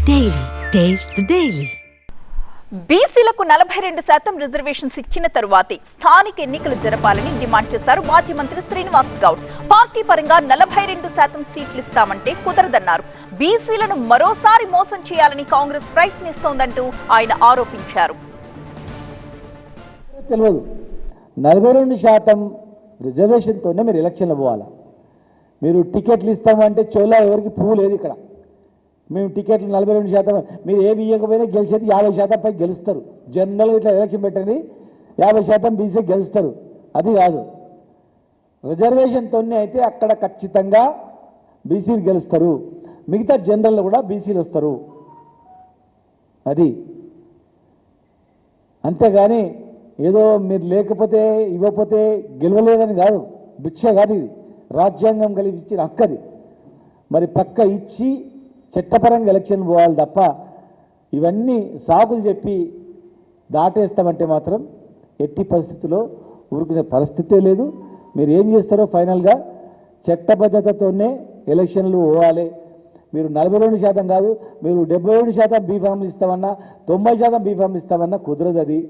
Daily. Taste the Daily. బీసీలకు 42% reservations ఇచ్చిన తరువాతే స్థానిక ఎన్నికలు జరపాలని డిమాండ్ చేశారు మాజీ మంత్రి శ్రీనివాస్ గౌడ్. పార్టీ పరంగా 42% సీట్లు ఇస్తామంటే కుదరదన్నారు. బీసీలను మరోసారి మోసం చేయాలని కాంగ్రెస్ ప్రయత్నిస్తోందంటూ ఆయన ఆరోపించారు. తెలియదు 42% రిజర్వేషన్తోనే మీరు ఎలక్షన్లో పోవాలా. మీరు టికెట్లు ఇస్తామంటే చోలా ఎవరికి పువ్వు లేదు. ఇక్కడ మేము టికెట్లు 42%, మీరు ఏమి ఇవ్వకపోయినా గెలిచేది 50% పై గెలుస్తారు. జనరల్గా ఇట్లా ఎలక్షన్ పెట్టండి 50% బీసీ గెలుస్తారు. అది కాదు, రిజర్వేషన్తోనే అయితే అక్కడ ఖచ్చితంగా బీసీలు గెలుస్తారు. మిగతా జనరల్లో కూడా బీసీలు వస్తారు. అది అంతేగాని ఏదో మీరు లేకపోతే ఇవ్వకపోతే గెలవలేదని కాదు, భిక్ష కాదు. ఇది రాజ్యాంగం కలిగి ఇచ్చిన హక్కది. మరి పక్క ఇచ్చి చట్టపరంగా ఎలక్షన్ పోవాలి తప్ప ఇవన్నీ సాకులు చెప్పి దాటేస్తామంటే మాత్రం ఎట్టి పరిస్థితుల్లో ఊరుకునే పరిస్థితే లేదు. మీరు ఏం చేస్తారో ఫైనల్గా చట్టబద్ధతతోనే ఎలక్షన్లు పోవాలి. మీరు 42% కాదు, మీరు 72% బీఫామ్లు ఇస్తామన్నా 90% బీఫామ్లు ఇస్తామన్నా కుదరదు. అది